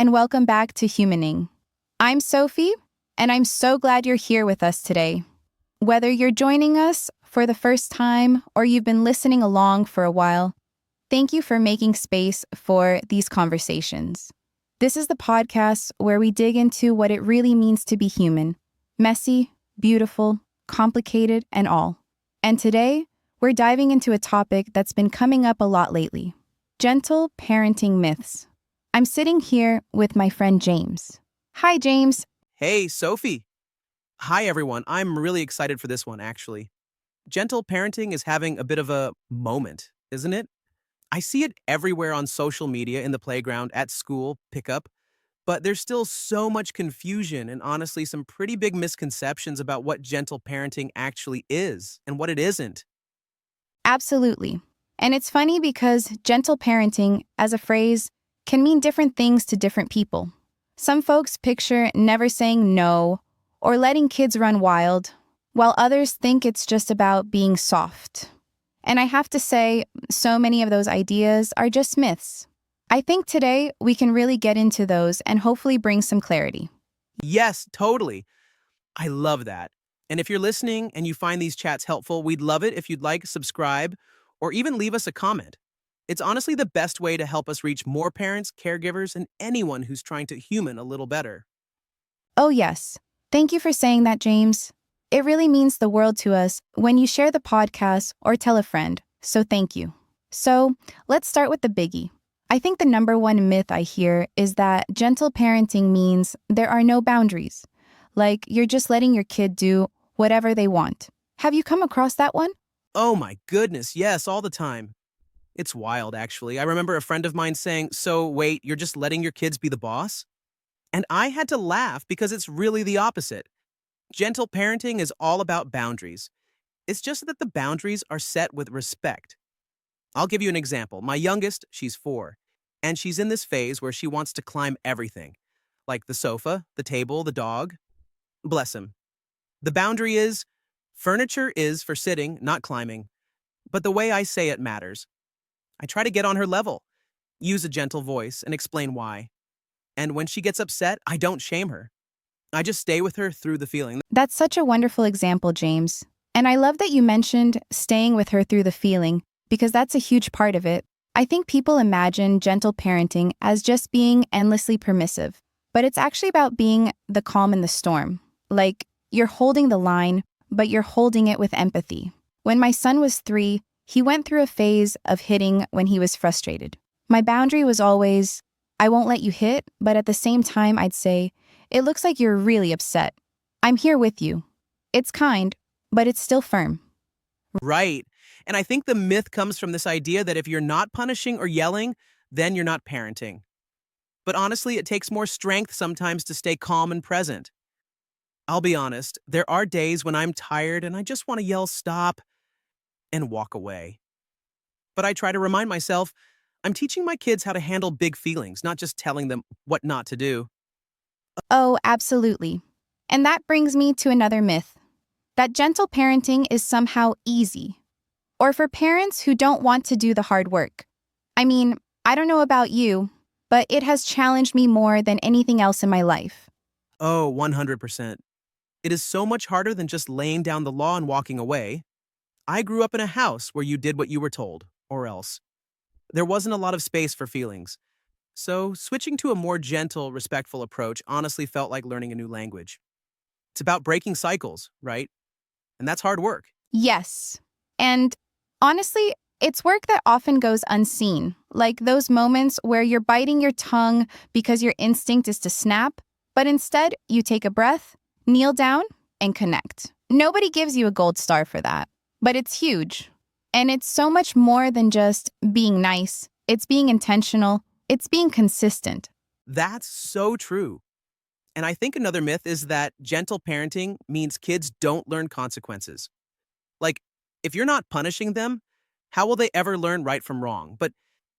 and welcome back to Humaning. I'm Sophie, and I'm so glad you're here with us today. Whether you're joining us for the first time or you've been listening along for a while, thank you for making space for these conversations. This is the podcast where we dig into what it really means to be human, messy, beautiful, complicated, and all. And today, we're diving into a topic that's been coming up a lot lately: gentle parenting myths. I'm sitting here with my friend James. Hi, James. Hey, Sophie. Hi, everyone. I'm really excited for this one, actually. Gentle parenting is having a bit of a moment, isn't it? I see it everywhere on social media, in the playground, at school, pickup, but there's still so much confusion and honestly some pretty big misconceptions about what gentle parenting actually is and what it isn't. Absolutely. And it's funny because gentle parenting, as a phrase, can mean different things to different people. Some folks picture never saying no or letting kids run wild, while others think it's just about being soft. And I have to say, so many of those ideas are just myths. I think today we can really get into those and hopefully bring some clarity. Yes, totally. I love that. And if you're listening and you find these chats helpful, we'd love it if you'd like, subscribe, or even leave us a comment. It's honestly the best way to help us reach more parents, caregivers, and anyone who's trying to human a little better. Oh, yes. Thank you for saying that, James. It really means the world to us when you share the podcast or tell a friend, so thank you. So, let's start with the biggie. I think the number one myth I hear is that gentle parenting means there are no boundaries, like you're just letting your kid do whatever they want. Have you come across that one? Oh my goodness, yes, all the time. It's wild, actually. I remember a friend of mine saying, "So, wait, you're just letting your kids be the boss?" And I had to laugh because it's really the opposite. Gentle parenting is all about boundaries. It's just that the boundaries are set with respect. I'll give you an example. My youngest, she's 4, and she's in this phase where she wants to climb everything, like the sofa, the table, the dog. Bless him. The boundary is furniture is for sitting, not climbing, but the way I say it matters. I try to get on her level, use a gentle voice, and explain why. And when she gets upset, I don't shame her. I just stay with her through the feeling. That's such a wonderful example, James. And I love that you mentioned staying with her through the feeling, because that's a huge part of it. I think people imagine gentle parenting as just being endlessly permissive, but it's actually about being the calm in the storm. Like, you're holding the line, but you're holding it with empathy. When my son was 3, he went through a phase of hitting when he was frustrated. My boundary was always, I won't let you hit, but at the same time, I'd say, it looks like you're really upset. I'm here with you. It's kind, but it's still firm. Right. And I think the myth comes from this idea that if you're not punishing or yelling, then you're not parenting. But honestly, it takes more strength sometimes to stay calm and present. I'll be honest, there are days when I'm tired and I just want to yell stop and walk away. But I try to remind myself I'm teaching my kids how to handle big feelings, not just telling them what not to do. Oh, absolutely. And that brings me to another myth, that gentle parenting is somehow easy, or for parents who don't want to do the hard work. I mean, I don't know about you, but it has challenged me more than anything else in my life. Oh, 100%. It is so much harder than just laying down the law and walking away. I grew up in a house where you did what you were told, or else. There wasn't a lot of space for feelings. So, switching to a more gentle, respectful approach honestly felt like learning a new language. It's about breaking cycles, right? And that's hard work. Yes. And honestly, it's work that often goes unseen, like those moments where you're biting your tongue because your instinct is to snap, but instead you take a breath, kneel down, and connect. Nobody gives you a gold star for that, but it's huge. And it's so much more than just being nice. It's being intentional. It's being consistent. That's so true. And I think another myth is that gentle parenting means kids don't learn consequences. Like, if you're not punishing them, how will they ever learn right from wrong? But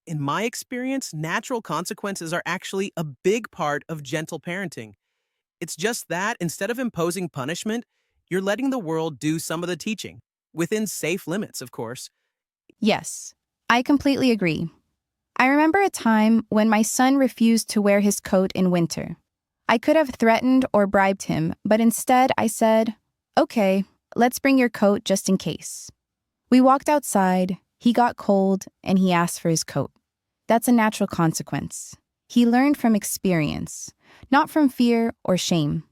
in my experience, natural consequences are actually a big part of gentle parenting. It's just that instead of imposing punishment, you're letting the world do some of the teaching, within safe limits, of course. Yes, I completely agree. I remember a time when my son refused to wear his coat in winter. I could have threatened or bribed him, but instead I said, "Okay, let's bring your coat just in case." We walked outside, he got cold, and he asked for his coat. That's a natural consequence. He learned from experience, not from fear or shame.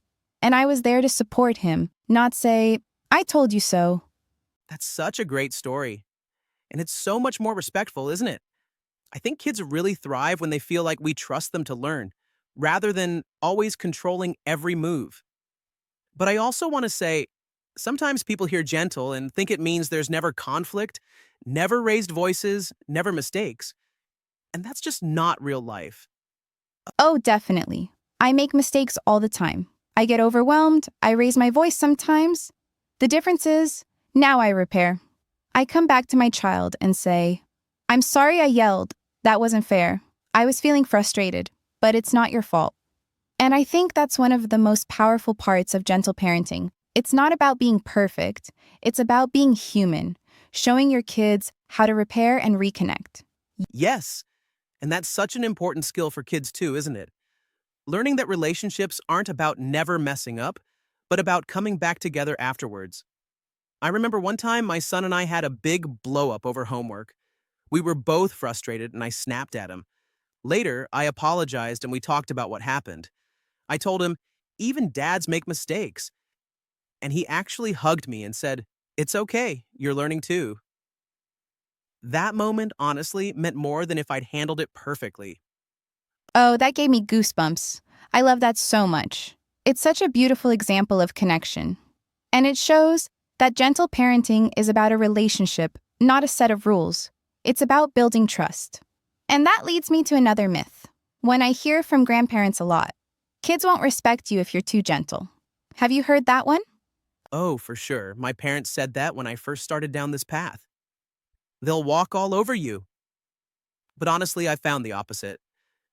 And I was there to support him, not say, "I told you so." That's such a great story. And it's so much more respectful, isn't it? I think kids really thrive when they feel like we trust them to learn, rather than always controlling every move. But I also want to say, sometimes people hear gentle and think it means there's never conflict, never raised voices, never mistakes. And that's just not real life. Oh, definitely. I make mistakes all the time. I get overwhelmed, I raise my voice sometimes. The difference is, now I repair. I come back to my child and say, "I'm sorry I yelled. That wasn't fair. I was feeling frustrated, but it's not your fault." And I think that's one of the most powerful parts of gentle parenting. It's not about being perfect, it's about being human, showing your kids how to repair and reconnect. Yes, and that's such an important skill for kids too, isn't it? Learning that relationships aren't about never messing up, but about coming back together afterwards. I remember one time my son and I had a big blow up over homework. We were both frustrated and I snapped at him. Later, I apologized and we talked about what happened. I told him, even dads make mistakes. And he actually hugged me and said, "It's okay, you're learning too." That moment, honestly, meant more than if I'd handled it perfectly. Oh, that gave me goosebumps. I love that so much. It's such a beautiful example of connection. And it shows that gentle parenting is about a relationship, not a set of rules. It's about building trust. And that leads me to another myth. One I hear from grandparents a lot. Kids won't respect you if you're too gentle. Have you heard that one? Oh, for sure. My parents said that when I first started down this path. They'll walk all over you. But honestly, I found the opposite.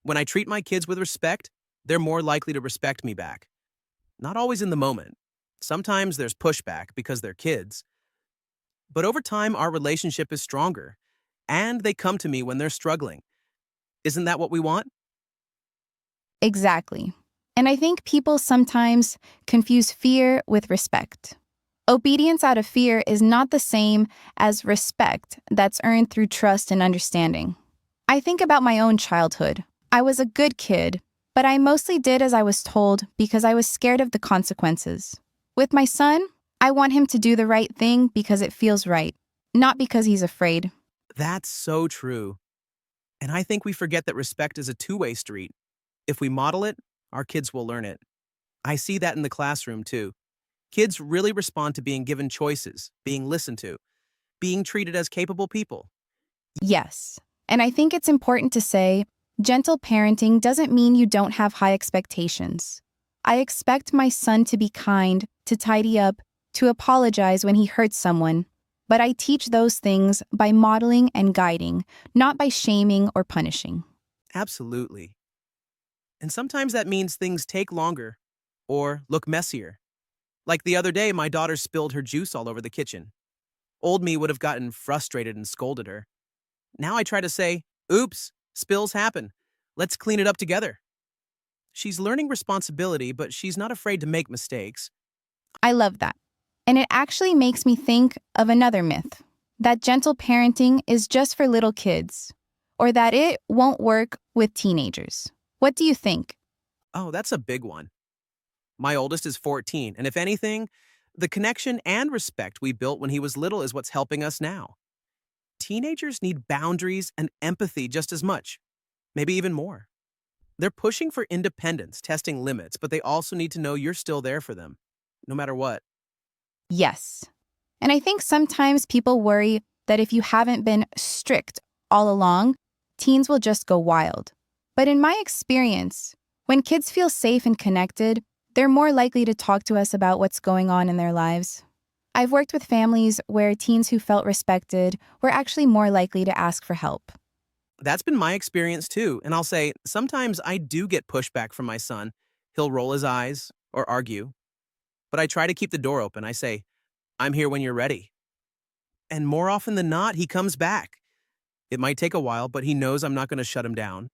When I treat my kids with respect, they're more likely to respect me back. Not always in the moment. Sometimes there's pushback because they're kids. But over time, our relationship is stronger. And they come to me when they're struggling. Isn't that what we want? Exactly. And I think people sometimes confuse fear with respect. Obedience out of fear is not the same as respect that's earned through trust and understanding. I think about my own childhood. I was a good kid, but I mostly did as I was told because I was scared of the consequences. With my son, I want him to do the right thing because it feels right, not because he's afraid. That's so true. And I think we forget that respect is a two-way street. If we model it, our kids will learn it. I see that in the classroom too. Kids really respond to being given choices, being listened to, being treated as capable people. Yes. And I think it's important to say, gentle parenting doesn't mean you don't have high expectations. I expect my son to be kind, to tidy up, to apologize when he hurts someone. But I teach those things by modeling and guiding, not by shaming or punishing. Absolutely. And sometimes that means things take longer or look messier. Like the other day, my daughter spilled her juice all over the kitchen. Old me would have gotten frustrated and scolded her. Now I try to say, "Oops, spills happen. Let's clean it up together." She's learning responsibility, but she's not afraid to make mistakes. I love that. And it actually makes me think of another myth, that gentle parenting is just for little kids, or that it won't work with teenagers. What do you think? Oh, that's a big one. My oldest is 14, and if anything, the connection and respect we built when he was little is what's helping us now. Teenagers need boundaries and empathy just as much, maybe even more. They're pushing for independence, testing limits, but they also need to know you're still there for them, no matter what. Yes. And I think sometimes people worry that if you haven't been strict all along, teens will just go wild. But in my experience, when kids feel safe and connected, they're more likely to talk to us about what's going on in their lives. I've worked with families where teens who felt respected were actually more likely to ask for help. That's been my experience too, and I'll say sometimes I do get pushback from my son. He'll roll his eyes or argue, but I try to keep the door open. I say, "I'm here when you're ready." And more often than not, he comes back. It might take a while, but he knows I'm not going to shut him down.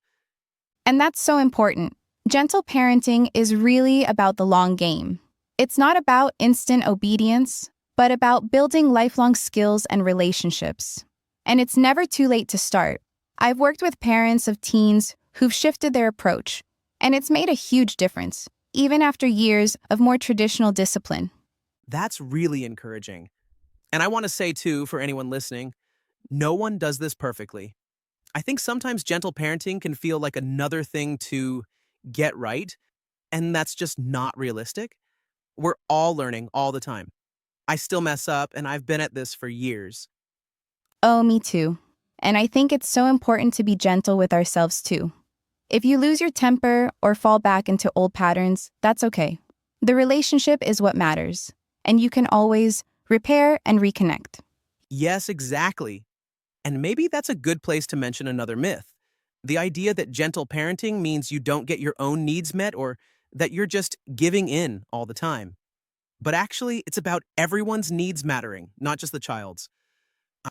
And that's so important. Gentle parenting is really about the long game. It's not about instant obedience, but about building lifelong skills and relationships. And it's never too late to start. I've worked with parents of teens who've shifted their approach, and it's made a huge difference, even after years of more traditional discipline. That's really encouraging. And I want to say, too, for anyone listening, no one does this perfectly. I think sometimes gentle parenting can feel like another thing to get right, and that's just not realistic. We're all learning all the time. I still mess up, and I've been at this for years. Oh, me too. And I think it's so important to be gentle with ourselves too. If you lose your temper or fall back into old patterns, that's okay. The relationship is what matters, and you can always repair and reconnect. Yes, exactly. And maybe that's a good place to mention another myth. The idea that gentle parenting means you don't get your own needs met or that you're just giving in all the time. But actually, it's about everyone's needs mattering, not just the child's.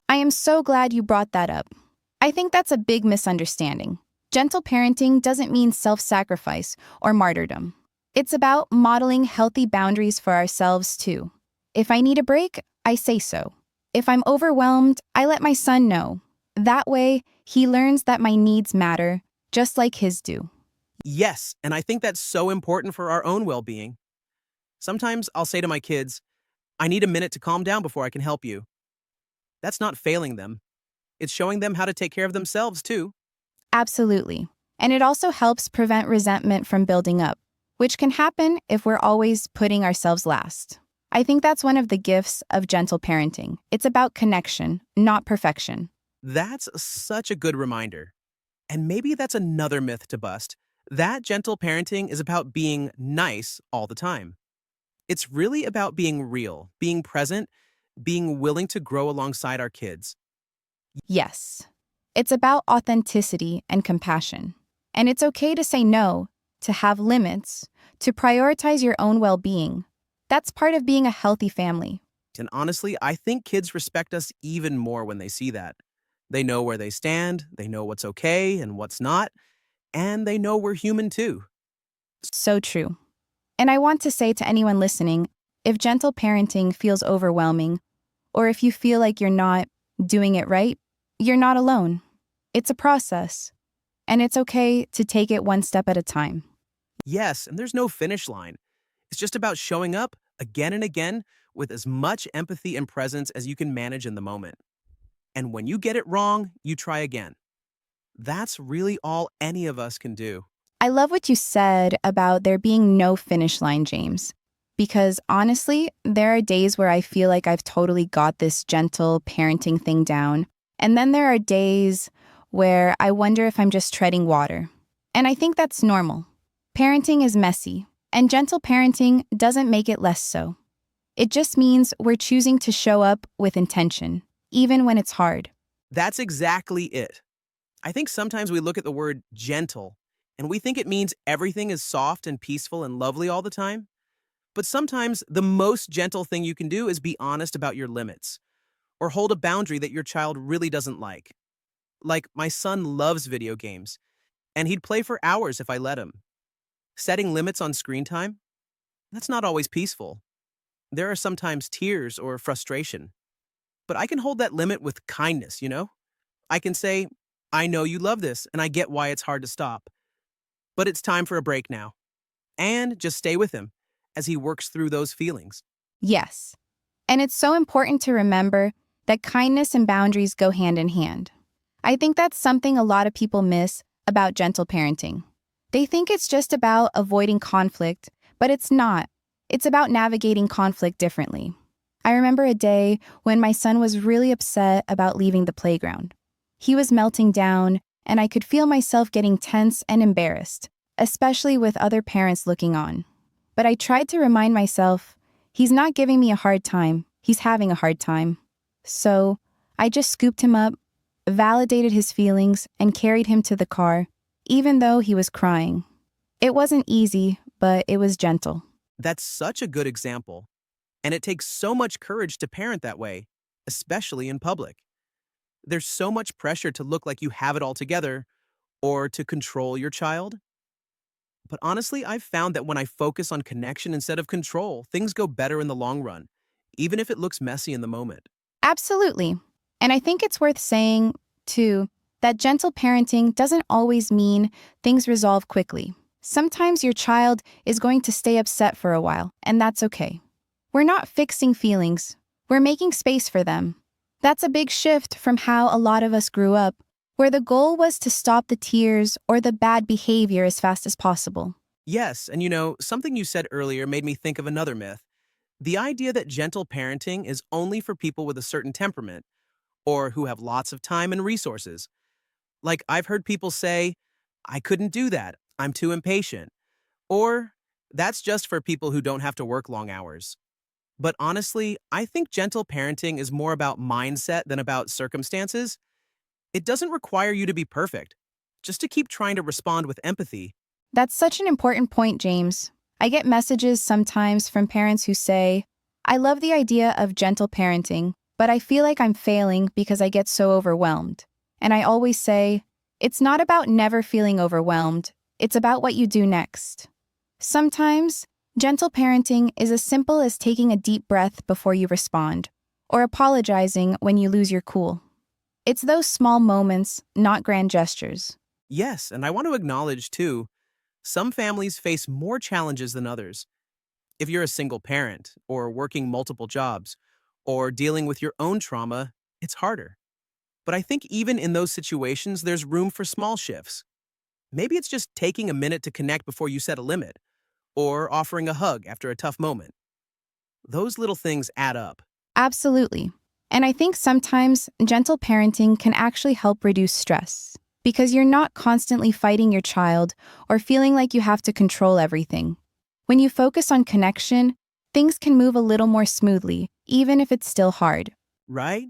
I am so glad you brought that up. I think that's a big misunderstanding. Gentle parenting doesn't mean self-sacrifice or martyrdom. It's about modeling healthy boundaries for ourselves too. If I need a break, I say so. If I'm overwhelmed, I let my son know. That way, he learns that my needs matter, just like his do. Yes, and I think that's so important for our own well being. Sometimes I'll say to my kids, I need a minute to calm down before I can help you. That's not failing them, it's showing them how to take care of themselves, too. Absolutely. And it also helps prevent resentment from building up, which can happen if we're always putting ourselves last. I think that's one of the gifts of gentle parenting. It's about connection, not perfection. That's such a good reminder. And maybe that's another myth to bust. That gentle parenting is about being nice all the time. It's really about being real, being present, being willing to grow alongside our kids. Yes. It's about authenticity and compassion. And it's okay to say no, to have limits, to prioritize your own well-being. That's part of being a healthy family. And honestly, I think kids respect us even more when they see that. They know where they stand, they know what's okay and what's not, and they know we're human too. So true. And I want to say to anyone listening, if gentle parenting feels overwhelming, or if you feel like you're not doing it right, you're not alone. It's a process, and it's okay to take it one step at a time. Yes, and there's no finish line. It's just about showing up again and again with as much empathy and presence as you can manage in the moment. And when you get it wrong, you try again. That's really all any of us can do. I love what you said about there being no finish line, James. Because honestly, there are days where I feel like I've totally got this gentle parenting thing down. And then there are days where I wonder if I'm just treading water. And I think that's normal. Parenting is messy, and gentle parenting doesn't make it less so. It just means we're choosing to show up with intention, even when it's hard. That's exactly it. I think sometimes we look at the word gentle and we think it means everything is soft and peaceful and lovely all the time. But sometimes the most gentle thing you can do is be honest about your limits or hold a boundary that your child really doesn't like. Like, my son loves video games, and he'd play for hours if I let him. Setting limits on screen time? That's not always peaceful. There are sometimes tears or frustration. But I can hold that limit with kindness, you know? I can say, I know you love this, and I get why it's hard to stop. But it's time for a break now. And just stay with him as he works through those feelings. Yes. And it's so important to remember that kindness and boundaries go hand in hand. I think that's something a lot of people miss about gentle parenting. They think it's just about avoiding conflict, but it's not. It's about navigating conflict differently. I remember a day when my son was really upset about leaving the playground. He was melting down, and I could feel myself getting tense and embarrassed, especially with other parents looking on. But I tried to remind myself, he's not giving me a hard time, he's having a hard time. So I just scooped him up, validated his feelings, and carried him to the car, even though he was crying. It wasn't easy, but it was gentle. That's such a good example. And it takes so much courage to parent that way, especially in public. There's so much pressure to look like you have it all together or to control your child. But honestly, I've found that when I focus on connection instead of control, things go better in the long run, even if it looks messy in the moment. Absolutely. And I think it's worth saying, too, that gentle parenting doesn't always mean things resolve quickly. Sometimes your child is going to stay upset for a while, and that's okay. We're not fixing feelings, we're making space for them. That's a big shift from how a lot of us grew up, where the goal was to stop the tears or the bad behavior as fast as possible. Yes, and something you said earlier made me think of another myth. The idea that gentle parenting is only for people with a certain temperament or who have lots of time and resources. Like, I've heard people say, I couldn't do that, I'm too impatient. Or, that's just for people who don't have to work long hours. But honestly, I think gentle parenting is more about mindset than about circumstances. It doesn't require you to be perfect, just to keep trying to respond with empathy. That's such an important point, James. I get messages sometimes from parents who say, I love the idea of gentle parenting, but I feel like I'm failing because I get so overwhelmed. And I always say, it's not about never feeling overwhelmed, it's about what you do next. Sometimes, gentle parenting is as simple as taking a deep breath before you respond, or apologizing when you lose your cool. It's those small moments, not grand gestures. Yes, and I want to acknowledge, too, some families face more challenges than others. If you're a single parent, or working multiple jobs, or dealing with your own trauma, it's harder. But I think even in those situations, there's room for small shifts. Maybe it's just taking a minute to connect before you set a limit, or offering a hug after a tough moment. Those little things add up. Absolutely. And I think sometimes gentle parenting can actually help reduce stress because you're not constantly fighting your child or feeling like you have to control everything. When you focus on connection, things can move a little more smoothly, even if it's still hard. Right?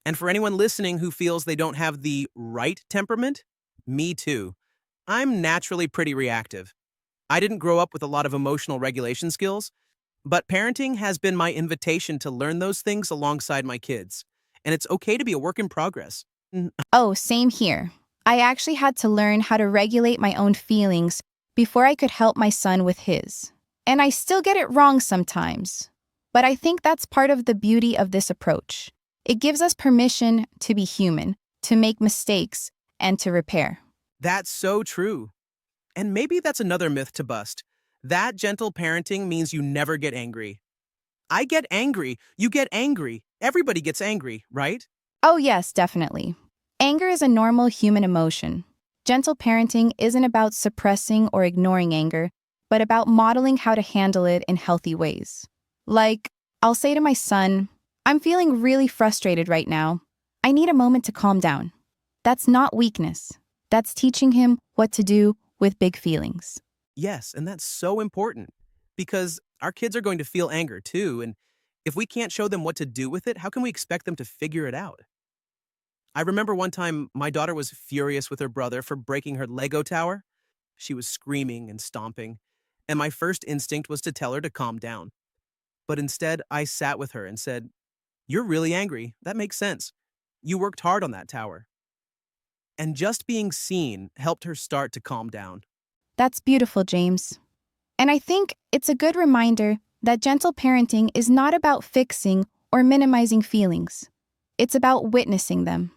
And for anyone listening who feels they don't have the right temperament, me too. I'm naturally pretty reactive. I didn't grow up with a lot of emotional regulation skills, but parenting has been my invitation to learn those things alongside my kids. And it's okay to be a work in progress. Mm. Oh, same here. I actually had to learn how to regulate my own feelings before I could help my son with his. And I still get it wrong sometimes. But I think that's part of the beauty of this approach. It gives us permission to be human, to make mistakes, and to repair. That's so true. And maybe that's another myth to bust. That gentle parenting means you never get angry. I get angry. You get angry. Everybody gets angry, right? Oh, yes, definitely. Anger is a normal human emotion. Gentle parenting isn't about suppressing or ignoring anger, but about modeling how to handle it in healthy ways. Like, I'll say to my son, I'm feeling really frustrated right now. I need a moment to calm down. That's not weakness. That's teaching him what to do with big feelings. Yes, and that's so important because our kids are going to feel anger too. And if we can't show them what to do with it, how can we expect them to figure it out? I remember one time my daughter was furious with her brother for breaking her Lego tower. She was screaming and stomping, and my first instinct was to tell her to calm down. But instead, I sat with her and said, You're really angry. That makes sense. You worked hard on that tower. And just being seen helped her start to calm down. That's beautiful, James. And I think it's a good reminder that gentle parenting is not about fixing or minimizing feelings. It's about witnessing them.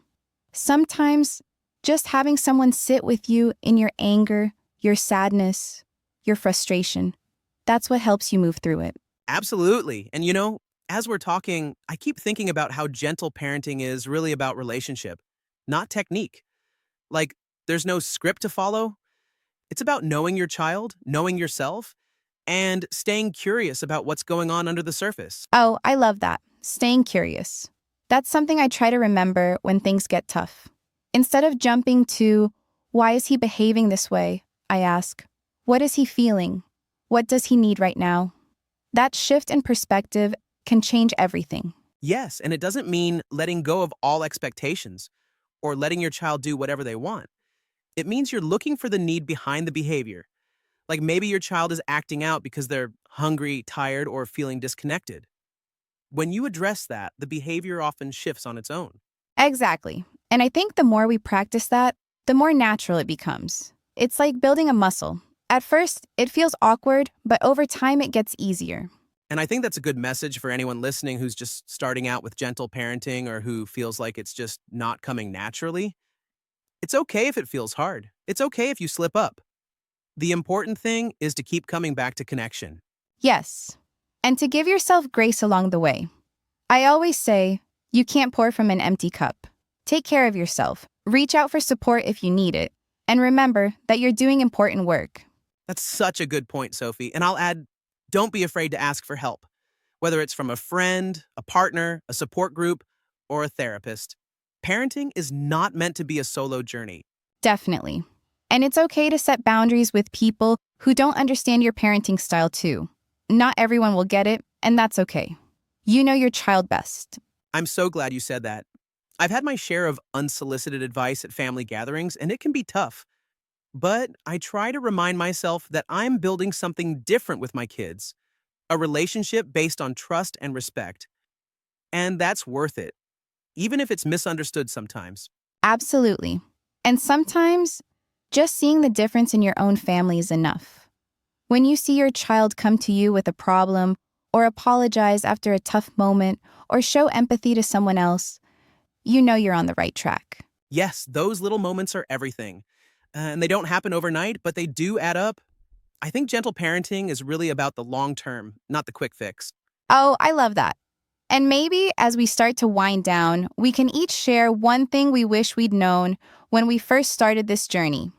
Sometimes, just having someone sit with you in your anger, your sadness, your frustration, that's what helps you move through it. Absolutely. And as we're talking, I keep thinking about how gentle parenting is really about relationship, not technique. Like, there's no script to follow. It's about knowing your child, knowing yourself, and staying curious about what's going on under the surface. Oh, I love that. Staying curious. That's something I try to remember when things get tough. Instead of jumping to, why is he behaving this way? I ask, what is he feeling? What does he need right now? That shift in perspective can change everything. Yes, and it doesn't mean letting go of all expectations or letting your child do whatever they want. It means you're looking for the need behind the behavior. Like maybe your child is acting out because they're hungry, tired, or feeling disconnected. When you address that, the behavior often shifts on its own. Exactly. And I think the more we practice that, the more natural it becomes. It's like building a muscle. At first, it feels awkward, but over time it gets easier. And I think that's a good message for anyone listening who's just starting out with gentle parenting or who feels like it's just not coming naturally. It's okay if it feels hard. It's okay if you slip up. The important thing is to keep coming back to connection. Yes. And to give yourself grace along the way. I always say, you can't pour from an empty cup. Take care of yourself, reach out for support if you need it, and remember that you're doing important work. That's such a good point, Sophie. And I'll add, don't be afraid to ask for help, whether it's from a friend, a partner, a support group, or a therapist. Parenting is not meant to be a solo journey. Definitely. And it's okay to set boundaries with people who don't understand your parenting style too. Not everyone will get it, and that's okay. You know your child best. I'm so glad you said that. I've had my share of unsolicited advice at family gatherings, and it can be tough. But I try to remind myself that I'm building something different with my kids, a relationship based on trust and respect. And that's worth it, even if it's misunderstood sometimes. Absolutely. And sometimes, just seeing the difference in your own family is enough. When you see your child come to you with a problem, or apologize after a tough moment, or show empathy to someone else, you know you're on the right track. Yes, those little moments are everything. And they don't happen overnight, but they do add up. I think gentle parenting is really about the long term, not the quick fix. Oh, I love that. And maybe as we start to wind down, we can each share one thing we wish we'd known when we first started this journey.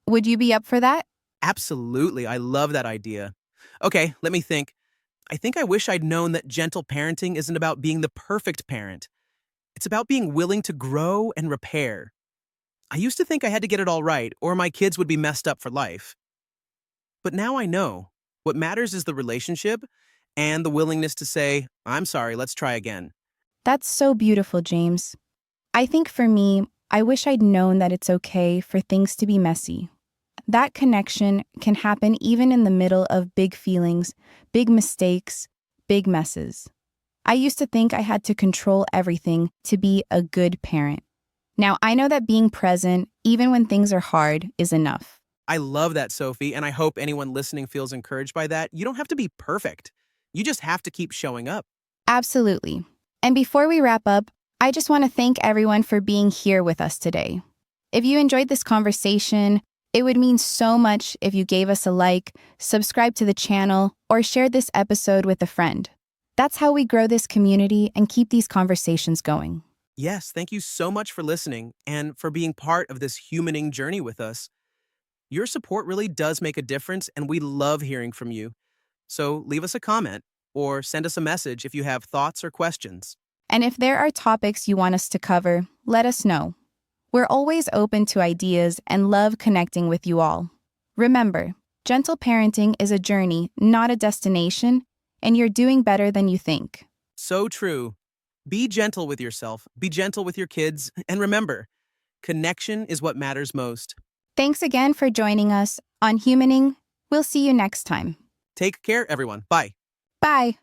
Would you be up for that? Absolutely, I love that idea. Okay, let me think. I think I wish I'd known that gentle parenting isn't about being the perfect parent. It's about being willing to grow and repair. I used to think I had to get it all right, or my kids would be messed up for life. But now I know. What matters is the relationship and the willingness to say, I'm sorry, let's try again. That's so beautiful, James. I think for me, I wish I'd known that it's okay for things to be messy. That connection can happen even in the middle of big feelings, big mistakes, big messes. I used to think I had to control everything to be a good parent. Now I know that being present, even when things are hard, is enough. I love that, Sophie, and I hope anyone listening feels encouraged by that. You don't have to be perfect. You just have to keep showing up. Absolutely. And before we wrap up, I just want to thank everyone for being here with us today. If you enjoyed this conversation, it would mean so much if you gave us a like, subscribe to the channel, or share this episode with a friend. That's how we grow this community and keep these conversations going. Yes, thank you so much for listening and for being part of this humaning journey with us. Your support really does make a difference, and we love hearing from you. So leave us a comment or send us a message if you have thoughts or questions. And if there are topics you want us to cover, let us know. We're always open to ideas and love connecting with you all. Remember, gentle parenting is a journey, not a destination, and you're doing better than you think. So true. Be gentle with yourself, be gentle with your kids, and remember, connection is what matters most. Thanks again for joining us on Humaning. We'll see you next time. Take care, everyone. Bye. Bye.